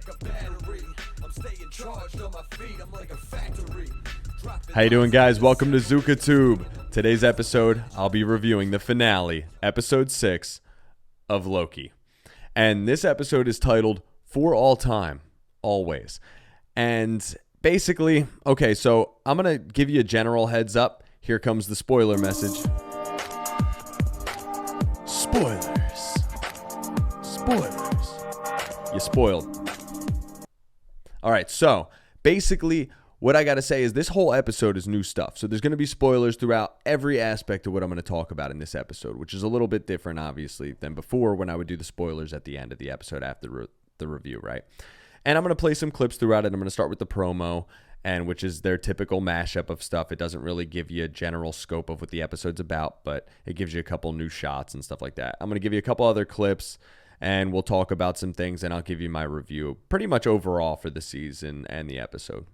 like a battery. I'm staying charged on my feet. I'm like a factory. How you doing, guys? Welcome to ZukaTube. Today's episode, I'll be reviewing the finale, episode 6 of Loki. And this episode is titled For All Time, Always. And basically, okay, so I'm going to give you a general heads up. Here comes the spoiler message. Spoilers. You spoiled. All right, so basically what I got to say is this whole episode is new stuff. So there's going to be spoilers throughout every aspect of what I'm going to talk about in this episode, which is a little bit different, obviously, than before when I would do the spoilers at the end of the episode after the review, right? And I'm going to play some clips throughout it. I'm going to start with the promo, and which is their typical mashup of stuff. It doesn't really give you a general scope of what the episode's about, but it gives you a couple new shots and stuff like that. I'm going to give you a couple other clips, and we'll talk about some things, and I'll give you my review pretty much overall for the season and the episode.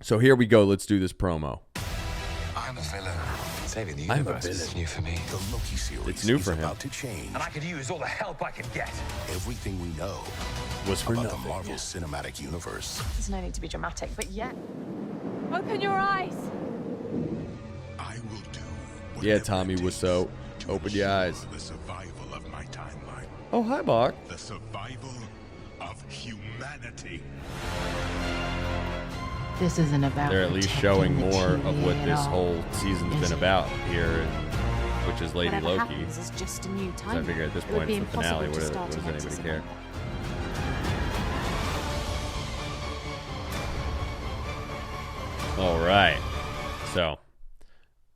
So here we go. Let's do this promo. I'm a villain. Saving the universe is new for me. The Loki series It's new for is him. about to change. And I could use all the help I can get. Everything we know Was for about nothing. the Marvel Cinematic Universe. There's no need to be dramatic, but yeah. Open your eyes. I will do Yeah, whatever Tommy it Wiseau, takes to open your ensure eyes. The survival of my timeline. Oh, hi, Mark. The survival of humanity. This isn't about. They're at least protecting showing the more TV of what at this all, whole season's is been it? about here, which is Lady Whatever Loki. happens is just a new So time. I figure at this It would point be it's the finale. impossible to What start does an anybody episode. care? All right. So,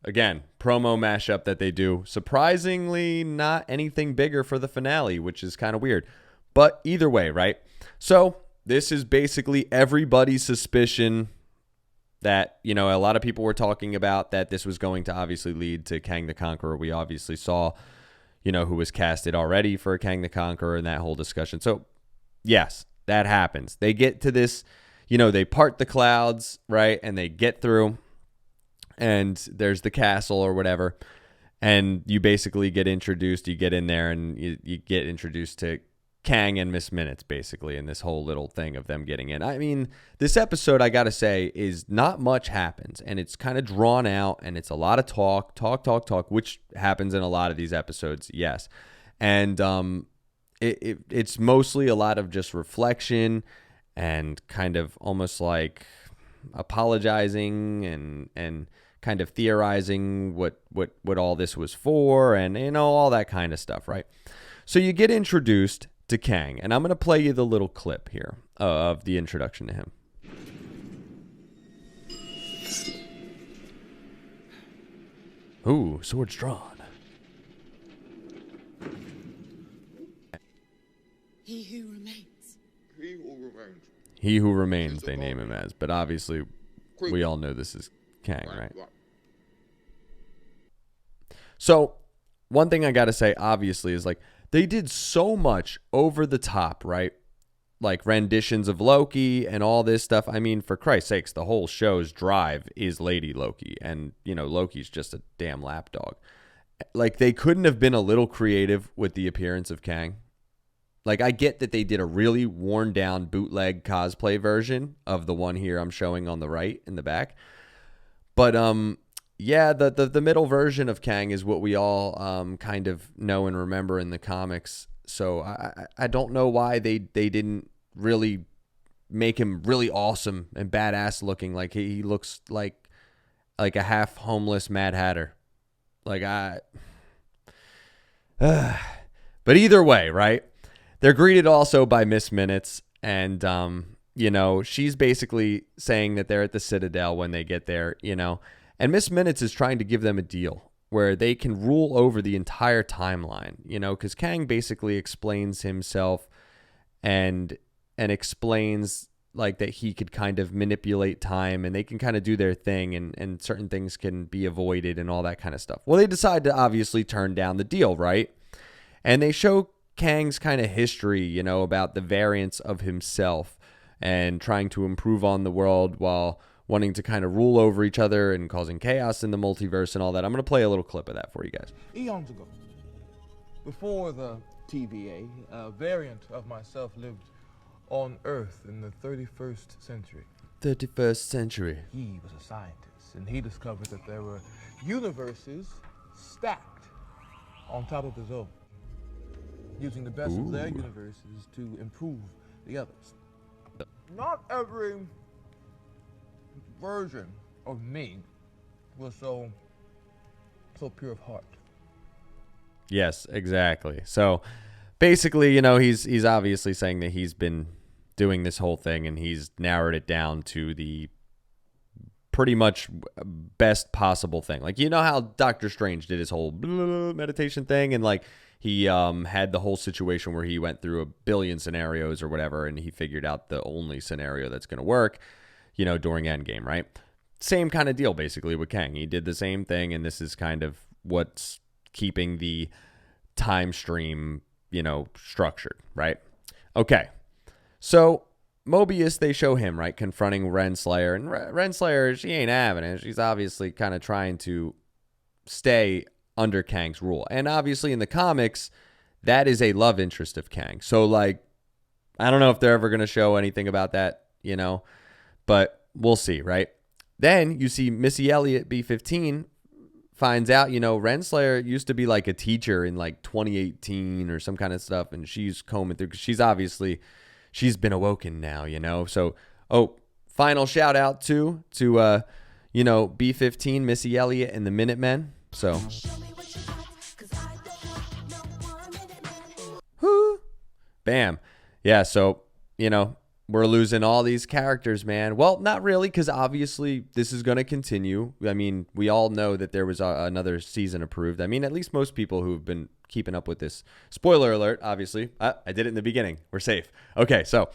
again, promo mashup that they do. Surprisingly, not anything bigger for the finale, which is kind of weird. But either way, right? So, this is basically everybody's suspicion that, you know, a lot of people were talking about that this was going to obviously lead to Kang the Conqueror. We obviously saw, you know, who was casted already for Kang the Conqueror and that whole discussion. So, yes, that happens. They get to this, you know, they part the clouds, right? And they get through, and there's the castle or whatever. And you basically get introduced. You get in there and you get introduced to Kang and Miss Minutes, basically, in this whole little thing of them getting in. I mean, this episode, I got to say, is not much happens, and it's kind of drawn out, and it's a lot of talk, which happens in a lot of these episodes, yes. And it's mostly a lot of just reflection and kind of almost like apologizing and kind of theorizing what all this was for, and, you know, all that kind of stuff, right? So you get introduced to Kang, and I'm going to play you the little clip here of the introduction to him. Ooh, swords drawn. He who remains. He who remains. He who remains, they name him as, but obviously we all know this is Kang, right? So one thing I got to say, obviously, is like they did so much over the top, right? Like renditions of Loki and all this stuff. I mean, for Christ's sakes, the whole show's drive is Lady Loki. And, you know, Loki's just a damn lapdog. Like, they couldn't have been a little creative with the appearance of Kang. Like, I get that they did a really worn down bootleg cosplay version of the one here I'm showing on the right in the back. But, yeah, the middle version of Kang is what we all kind of know and remember in the comics. So I don't know why they didn't really make him really awesome and badass looking. Like he looks like a half homeless Mad Hatter. But either way, right? They're greeted also by Miss Minutes, and you know, she's basically saying that they're at the Citadel when they get there, you know. And Miss Minutes is trying to give them a deal where they can rule over the entire timeline, you know, because Kang basically explains himself and explains like that he could kind of manipulate time and they can kind of do their thing and certain things can be avoided and all that kind of stuff. Well, they decide to obviously turn down the deal, right? And they show Kang's kind of history, you know, about the variance of himself and trying to improve on the world while wanting to kind of rule over each other and causing chaos in the multiverse and all that. I'm going to play a little clip of that for you guys. Eons ago, before the TVA, a variant of myself lived on Earth in the 31st century. 31st century. He was a scientist, and he discovered that there were universes stacked on top of his own, using the best of their universes to improve the others. Not every version of me was so pure of heart. Yes, exactly. So basically, you know, he's obviously saying that he's been doing this whole thing and he's narrowed it down to the pretty much best possible thing. Like, you know how Doctor Strange did his whole meditation thing, and like he had the whole situation where he went through a billion scenarios or whatever, and he figured out the only scenario that's going to work, you know, during Endgame, right? Same kind of deal basically with Kang. He did the same thing, and this is kind of what's keeping the time stream, you know, structured, right? Okay. So Mobius, they show him, right, confronting Renslayer. And Renslayer, she ain't having it. She's obviously kind of trying to stay under Kang's rule. And obviously in the comics, that is a love interest of Kang. So, like, I don't know if they're ever going to show anything about that, you know, but we'll see, right? Then you see Missy Elliott, B-15, finds out, you know, Renslayer used to be like a teacher in like 2018 or some kind of stuff. And she's combing through, because she's been awoken now, you know. So, final shout out to you know, B-15, Missy Elliott, and the Minutemen. So, bam. Yeah, so, you know, we're losing all these characters, man. Well, not really, because obviously this is going to continue. I mean, we all know that there was another season approved. I mean, at least most people who've been keeping up with this. Spoiler alert, obviously. I did it in the beginning. We're safe. Okay, so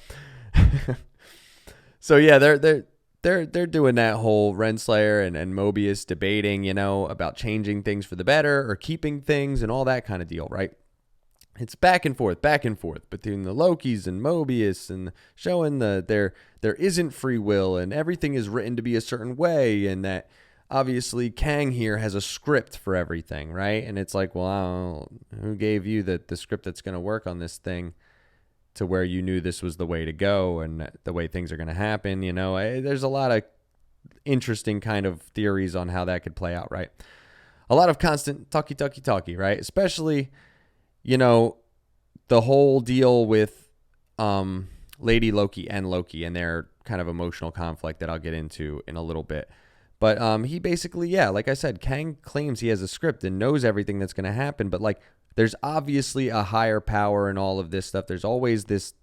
so yeah, they're doing that whole Renslayer and Mobius debating, you know, about changing things for the better or keeping things and all that kind of deal, right? It's back and forth between the Lokis and Mobius, and showing there isn't free will and everything is written to be a certain way, and that obviously Kang here has a script for everything, right? And it's like, well, who gave you the script that's going to work on this thing to where you knew this was the way to go and the way things are going to happen, you know? There's a lot of interesting kind of theories on how that could play out, right? A lot of constant talky, right? Especially, you know, the whole deal with Lady Loki and their kind of emotional conflict that I'll get into in a little bit. But he basically, yeah, like I said, Kang claims he has a script and knows everything that's going to happen. But, like, there's obviously a higher power in all of this stuff. There's always this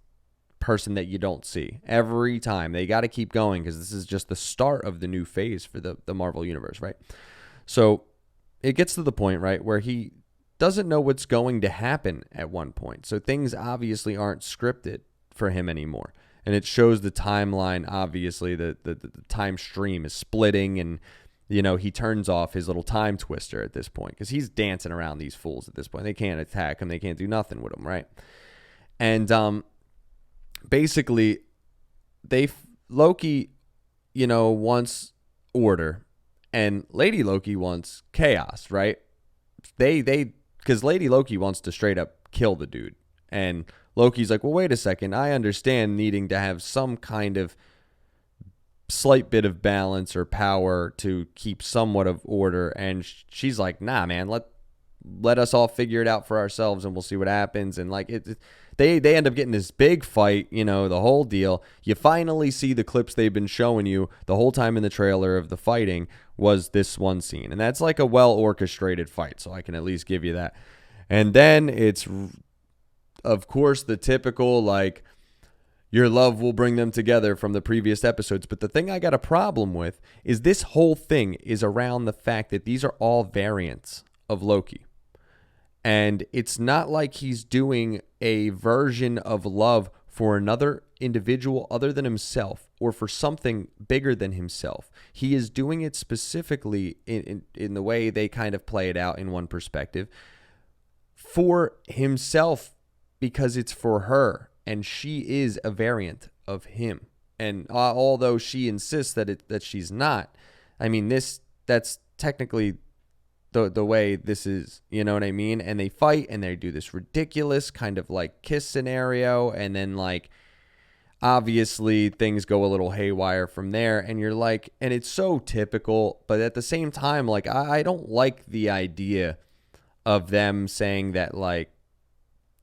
person that you don't see every time. They got to keep going because this is just the start of the new phase for the Marvel Universe, right? So it gets to the point, right, where he doesn't know what's going to happen at one point. So things obviously aren't scripted for him anymore. And it shows the timeline, obviously, the time stream is splitting, and, you know, he turns off his little time twister at this point because he's dancing around these fools at this point. They can't attack him. They can't do nothing with him, right? And basically, Loki, you know, wants order, and Lady Loki wants chaos, right? Because Lady Loki wants to straight up kill the dude. And Loki's like, well, wait a second. I understand needing to have some kind of slight bit of balance or power to keep somewhat of order. And she's like, nah, man, let us all figure it out for ourselves and we'll see what happens. And like they end up getting this big fight, you know, the whole deal. You finally see the clips they've been showing you the whole time in the trailer of the fighting was this one scene. And that's like a well orchestrated fight. So I can at least give you that. And then it's, of course, the typical, like, your love will bring them together from the previous episodes. But the thing I got a problem with is this whole thing is around the fact that these are all variants of Loki. And it's not like he's doing a version of love for another individual other than himself or for something bigger than himself. He is doing it specifically in the way they kind of play it out in one perspective for himself, because it's for her, and she is a variant of him. And although she insists that she's not, I mean, that's technically the way this is, you know what I mean? And they fight and they do this ridiculous kind of like kiss scenario, and then like obviously things go a little haywire from there, and you're like, and it's so typical, but at the same time, like, I don't like the idea of them saying that, like,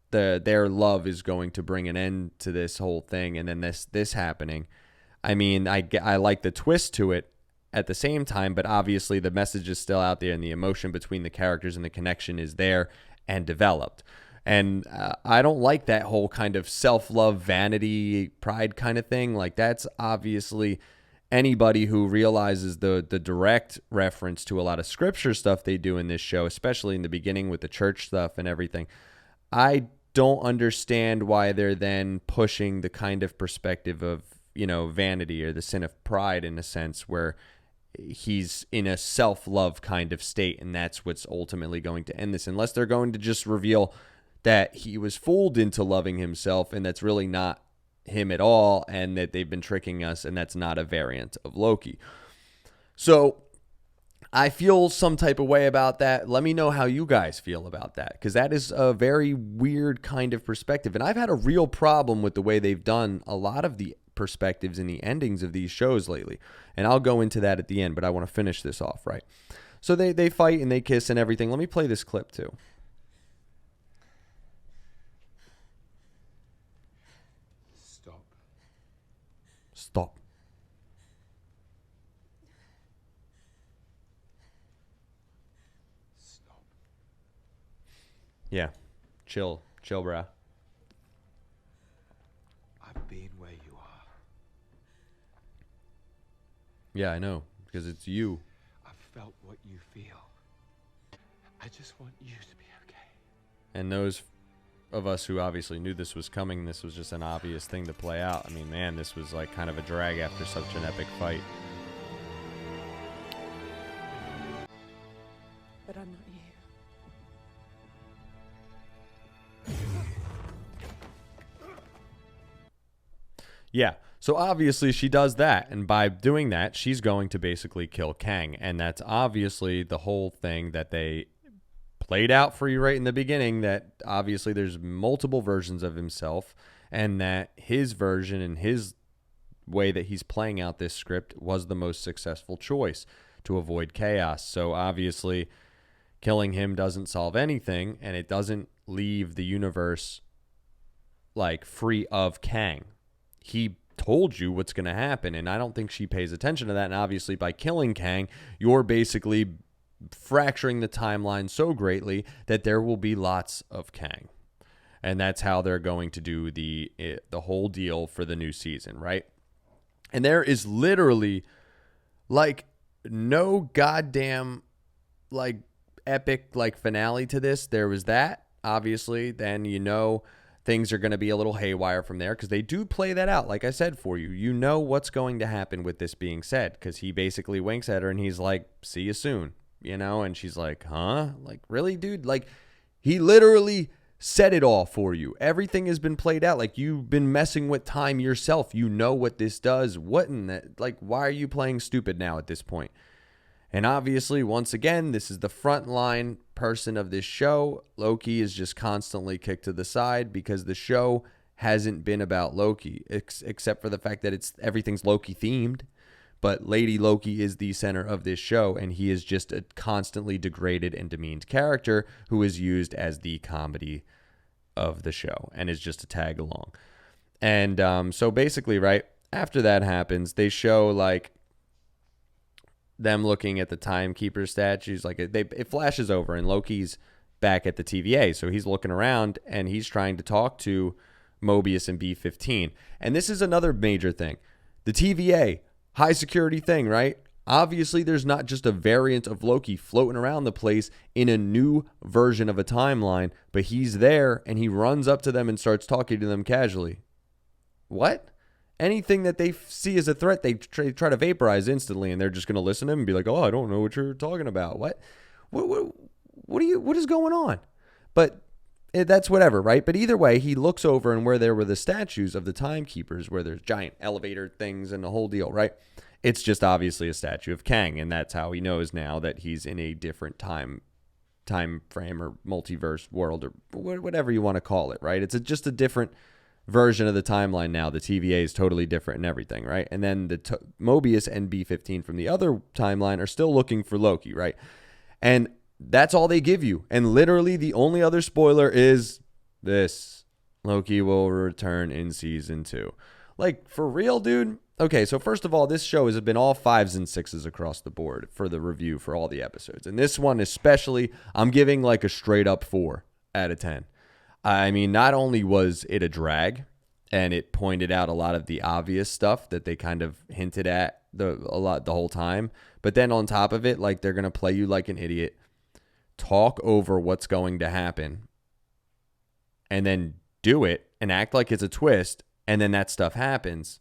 their love is going to bring an end to this whole thing, and then this happening. I mean, I like the twist to it at the same time, but obviously the message is still out there, and the emotion between the characters and the connection is there and developed. And I don't like that whole kind of self-love, vanity, pride kind of thing. Like, that's obviously anybody who realizes the direct reference to a lot of scripture stuff they do in this show, especially in the beginning with the church stuff and everything. I don't understand why they're then pushing the kind of perspective of, vanity or the sin of pride, in a sense, where he's in a self-love kind of state, and that's what's ultimately going to end this, unless they're going to just reveal that he was fooled into loving himself, and that's really not him at all, and that they've been tricking us, and that's not a variant of Loki. So I feel some type of way about that. Let me know how you guys feel about that, because that is a very weird kind of perspective, and I've had a real problem with the way they've done a lot of the perspectives and the endings of these shows lately, and I'll go into that at the end, but I want to finish this off right. So they fight and they kiss and everything. Let me play this clip too. Stop. Stop. Yeah. Chill, bruh. I've been where you are. Yeah, I know, because it's you. I've felt what you feel. I just want you to be okay. And those of us who obviously knew this was coming, this was just an obvious thing to play out. I mean, man, this was like kind of a drag after such an epic fight. But I'm not you. Yeah, so obviously she does that, and by doing that, she's going to basically kill Kang, and that's obviously the whole thing that they played out for you right in the beginning, that obviously there's multiple versions of himself, and that his version and his way that he's playing out this script was the most successful choice to avoid chaos. So obviously killing him doesn't solve anything, and it doesn't leave the universe like free of Kang. He told you what's going to happen, and I don't think she pays attention to that. And obviously by killing Kang, you're basically fracturing the timeline so greatly that there will be lots of Kang. And that's how they're going to do the whole deal for the new season, right? And there is literally like no goddamn like epic like finale to this. There was that, obviously, then things are going to be a little haywire from there, because they do play that out, like I said, for you. You know what's going to happen with this being said, because he basically winks at her and he's like, see you soon. And she's like, huh? Like, really, dude? Like, he literally said it all for you. Everything has been played out. Like, you've been messing with time yourself. You know what this does. What in that? Like, why are you playing stupid now at this point? And obviously, once again, this is the frontline person of this show. Loki is just constantly kicked to the side because the show hasn't been about Loki, except for the fact that everything's Loki themed. But Lady Loki is the center of this show, and he is just a constantly degraded and demeaned character who is used as the comedy of the show and is just a tag along. And so basically, right, after that happens, they show like them looking at the timekeeper statues. Like it flashes over, and Loki's back at the TVA. So he's looking around, and he's trying to talk to Mobius and B-15. And this is another major thing. The TVA, high security thing, right? Obviously, there's not just a variant of Loki floating around the place in a new version of a timeline, but he's there, and he runs up to them and starts talking to them casually. What? Anything that they see as a threat, they try to vaporize instantly, and they're just going to listen to him and be like, oh, I don't know what you're talking about. What is going on? But that's whatever, right? But either way, he looks over, and where there were the statues of the timekeepers, where there's giant elevator things and the whole deal, right? It's just obviously a statue of Kang, and that's how he knows now that he's in a different time frame or multiverse world or whatever you want to call it, right? It's just a different version of the timeline now. The TVA is totally different and everything, right? And then the Mobius and B-15 from the other timeline are still looking for Loki, right? And that's all they give you. And literally the only other spoiler is this. Loki will return in season 2. Like, for real, dude? Okay, so first of all, this show has been all 5s and 6s across the board for the review for all the episodes. And this one especially, I'm giving like a straight up 4 out of 10. I mean, not only was it a drag, and it pointed out a lot of the obvious stuff that they kind of hinted at the whole time, but then on top of it, like, they're going to play you like an idiot, talk over what's going to happen, and then do it and act like it's a twist, and then that stuff happens.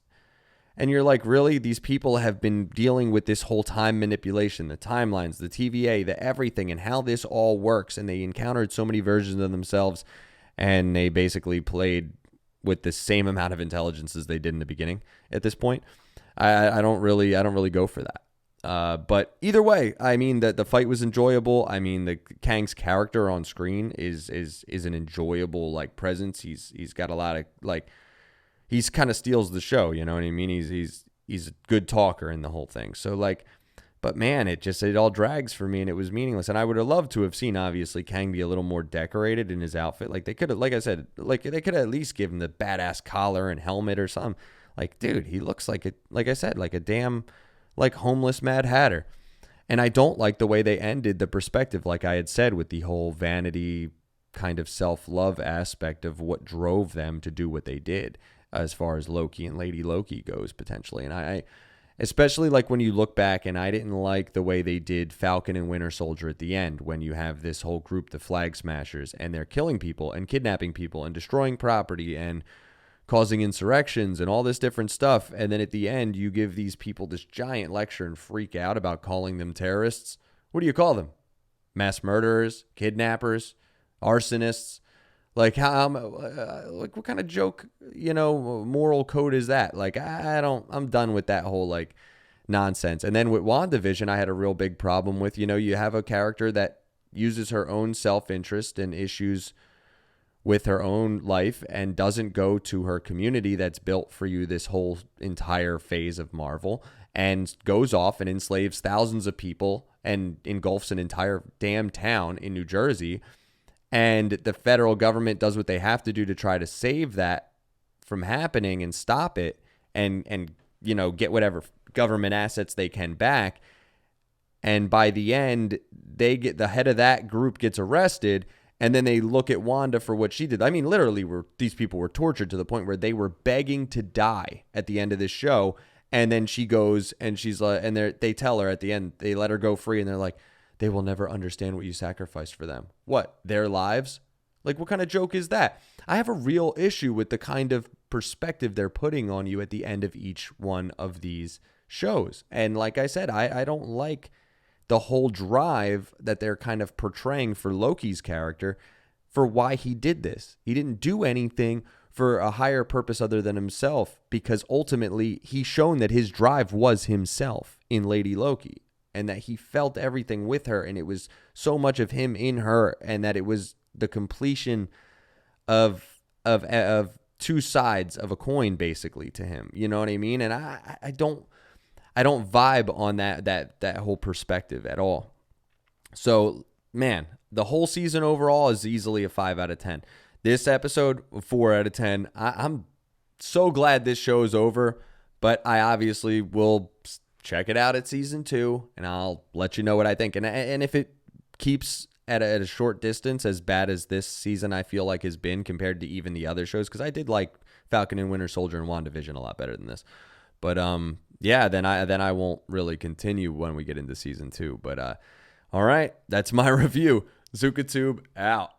And you're like, really? These people have been dealing with this whole time manipulation, the timelines, the TVA, the everything, and how this all works, and they encountered so many versions of themselves, and they basically played with the same amount of intelligence as they did in the beginning at this point. I don't really go for that. But either way, I mean, the fight was enjoyable. I mean, the Kang's character on screen is an enjoyable, like, presence. He's got a lot of, like, he's kind of steals the show, you know what I mean? He's a good talker in the whole thing. So, like, but man, it all drags for me, and it was meaningless. And I would have loved to have seen, obviously, Kang be a little more decorated in his outfit. Like, they could have, like I said, like, they could have at least given the badass collar and helmet or something. Like, dude, he looks like like I said, like a damn, like, homeless Mad Hatter. And I don't like the way they ended the perspective, like I had said, with the whole vanity kind of self-love aspect of what drove them to do what they did, as far as Loki and Lady Loki goes, potentially. And I especially, like, when you look back, and I didn't like the way they did Falcon and Winter Soldier at the end, when you have this whole group, the Flag Smashers, and they're killing people and kidnapping people and destroying property and causing insurrections and all this different stuff. And then at the end, you give these people this giant lecture and freak out about calling them terrorists. What do you call them? Mass murderers, kidnappers, arsonists? Like, how, like, what kind of joke, moral code is that? Like, I'm done with that whole, like, nonsense. And then with WandaVision, I had a real big problem with, you have a character that uses her own self-interest and issues with her own life and doesn't go to her community that's built for you this whole entire phase of Marvel, and goes off and enslaves thousands of people and engulfs an entire damn town in New Jersey. And the federal government does what they have to do to try to save that from happening and stop it, and get whatever government assets they can back. And by the end, the head of that group gets arrested, and then they look at Wanda for what she did. I mean, literally, these people were tortured to the point where they were begging to die at the end of this show. And then she goes, and she's like, and they tell her at the end, they let her go free, and they're like, they will never understand what you sacrificed for them. What? Their lives? Like, what kind of joke is that? I have a real issue with the kind of perspective they're putting on you at the end of each one of these shows. And like I said, I don't like the whole drive that they're kind of portraying for Loki's character for why he did this. He didn't do anything for a higher purpose other than himself, because ultimately he's shown that his drive was himself in Lady Loki, and that he felt everything with her, and it was so much of him in her, and that it was the completion of two sides of a coin, basically, to him. You know what I mean? And I don't vibe on that whole perspective at all. So, man, the whole season overall is easily a 5 out of 10. This episode, 4 out of 10. I'm so glad this show is over, but I obviously will check it out at season 2, and I'll let you know what I think. And if it keeps at a short distance, as bad as this season I feel like has been compared to even the other shows, because I did like Falcon and Winter Soldier and WandaVision a lot better than this. But yeah, then I won't really continue when we get into season 2. But all right, that's my review. ZukaTube out.